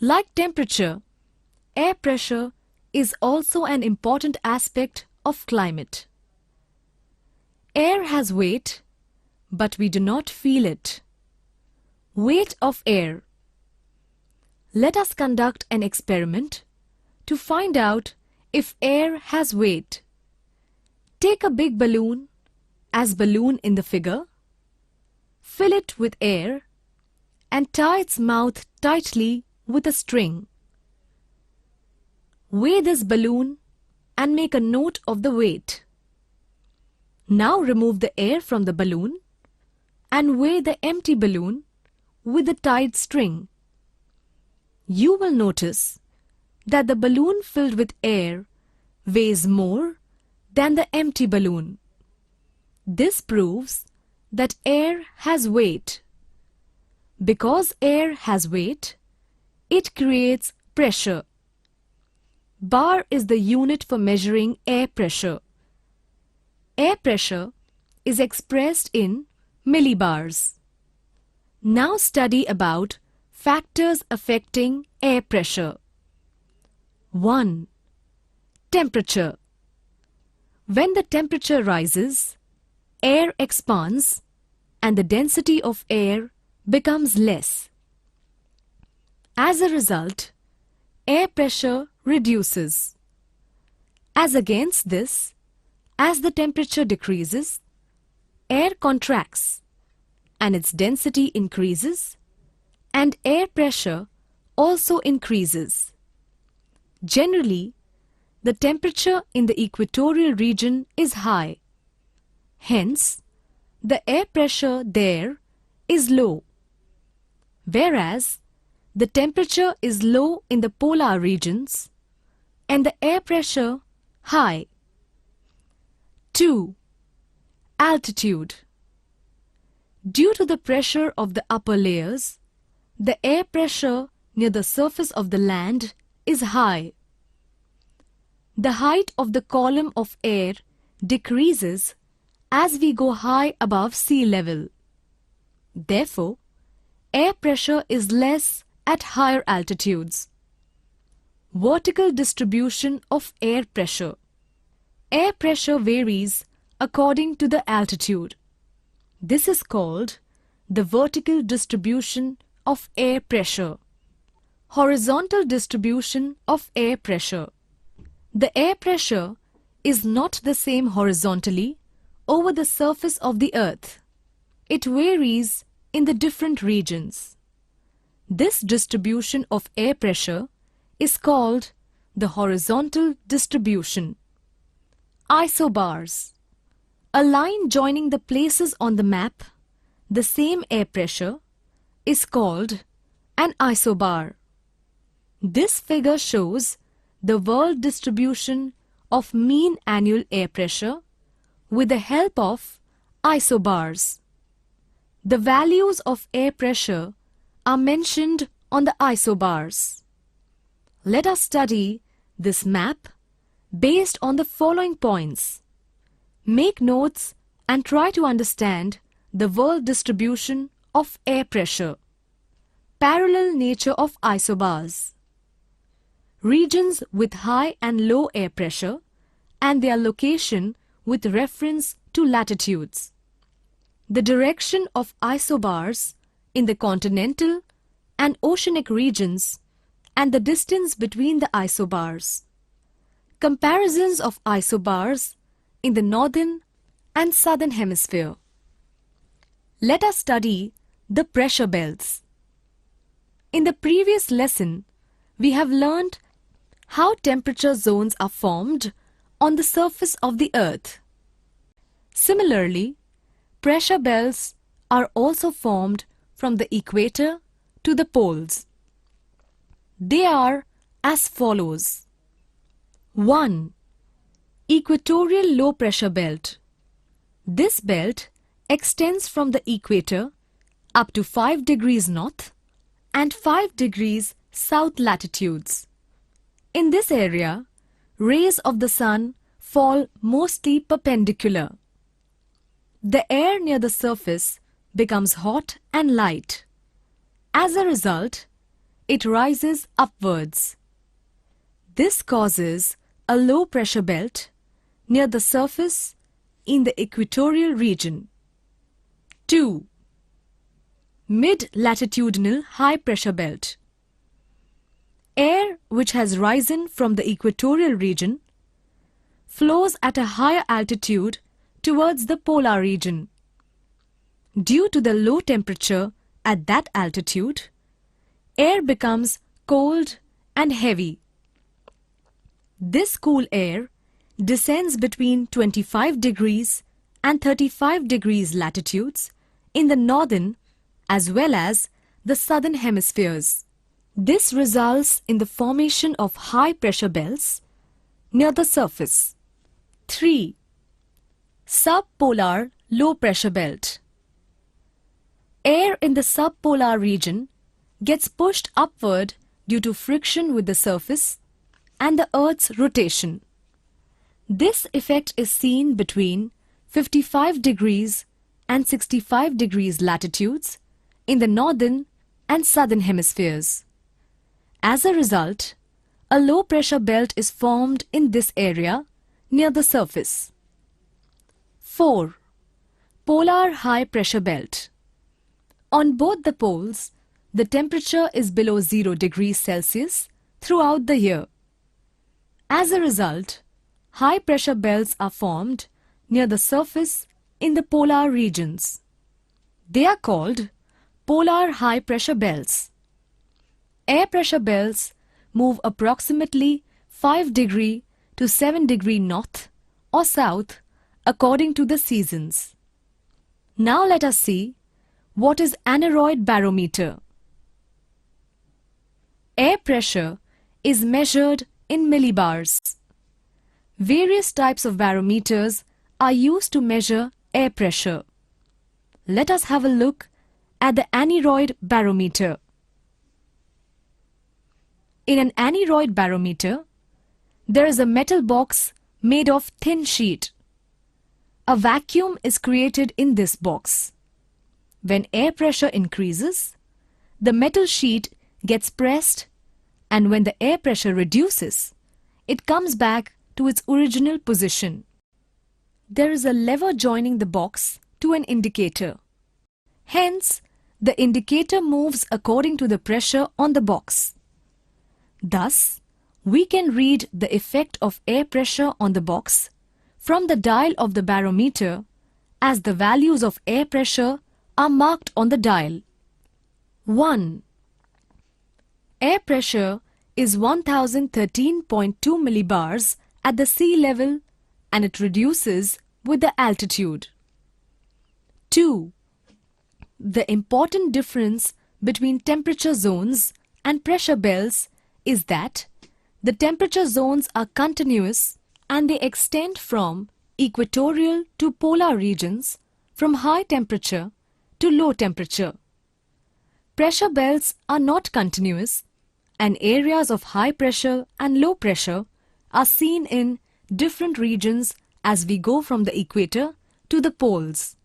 Like temperature, air pressure is also an important aspect of climate. Air has weight, but we do not feel it. Weight of air. Let us conduct an experiment to find out if air has weight. Take a big balloon, as balloon in the figure, fill it with air and tie its mouth tightly with a string. Weigh this balloon and make a note of the weight. Now remove the air from the balloon and weigh the empty balloon with the tied string. You will notice that the balloon filled with air weighs more than the empty balloon. This proves that air has weight. Because air has weight, it creates pressure. Bar is the unit for measuring air pressure. Air pressure is expressed in millibars. Now study about factors affecting air pressure. 1. Temperature. When the temperature rises, air expands and the density of air becomes less. As a result, air pressure reduces. As against this, as the temperature decreases, air contracts and its density increases and air pressure also increases. Generally, the temperature in the equatorial region is high. Hence, the air pressure there is low, whereas the temperature is low in the polar regions and the air pressure high. 2. Altitude. Due to the pressure of the upper layers, the air pressure near the surface of the land is high. The height of the column of air decreases as we go high above sea level. Therefore, air pressure is less at higher altitudes. Vertical distribution of air pressure. Air pressure varies according to the altitude. This is called the vertical distribution of air pressure. Horizontal distribution of air pressure. The air pressure is not the same horizontally over the surface of the earth. It varies in the different regions. This distribution of air pressure is called the horizontal distribution. Isobars. A line joining the places on the map, the same air pressure, is called an isobar. This figure shows the world distribution of mean annual air pressure with the help of isobars. The values of air pressure are mentioned on the isobars. Let us study this map based on the following points. Make notes and try to understand the world distribution of air pressure. Parallel nature of isobars. Regions with high and low air pressure and their location with reference to latitudes. The direction of isobars in the continental and oceanic regions and the distance between the isobars. Comparisons of isobars in the northern and southern hemisphere. Let us study the pressure belts. In the previous lesson, we have learned how temperature zones are formed on the surface of the earth. Similarly, pressure belts are also formed from the equator to the poles. They are as follows. 1. Equatorial low pressure belt. This belt extends from the equator up to 5 degrees north and 5 degrees south latitudes. In this area, rays of the sun fall mostly perpendicular. The air near the surface becomes hot and light. As a result, it rises upwards. This causes a low pressure belt near the surface in the equatorial region. 2. Mid-latitudinal high pressure belt. Air which has risen from the equatorial region flows at a higher altitude towards the polar region. Due to the low temperature at that altitude, air becomes cold and heavy. This cool air descends between 25 degrees and 35 degrees latitudes in the northern as well as the southern hemispheres. This results in the formation of high pressure belts near the surface. 3. Subpolar low pressure belt. Air in the subpolar region gets pushed upward due to friction with the surface and the Earth's rotation. This effect is seen between 55 degrees and 65 degrees latitudes in the northern and southern hemispheres. As a result, a low pressure belt is formed in this area near the surface. 4. Polar high pressure belt. On both the poles, the temperature is below 0 degrees Celsius throughout the year. As a result, high pressure belts are formed near the surface in the polar regions. They are called polar high pressure belts. Air pressure belts move approximately 5 degree to 7 degree north or south according to the seasons. Now let us see what is aneroid barometer. Air pressure is measured in millibars. Various types of barometers are used to measure air pressure. Let us have a look at the aneroid barometer. In an aneroid barometer, there is a metal box made of thin sheet. A vacuum is created in this box. When air pressure increases, the metal sheet gets pressed, and when the air pressure reduces, it comes back to its original position. There is a lever joining the box to an indicator. Hence, the indicator moves according to the pressure on the box. Thus, we can read the effect of air pressure on the box from the dial of the barometer as the values of air pressure are marked on the dial. 1. Air pressure is 1013.2 millibars at the sea level and it reduces with the altitude. 2. The important difference between temperature zones and pressure belts is that the temperature zones are continuous and they extend from equatorial to polar regions, from high temperature to low temperature. Pressure belts are not continuous and areas of high pressure and low pressure are seen in different regions as we go from the equator to the poles.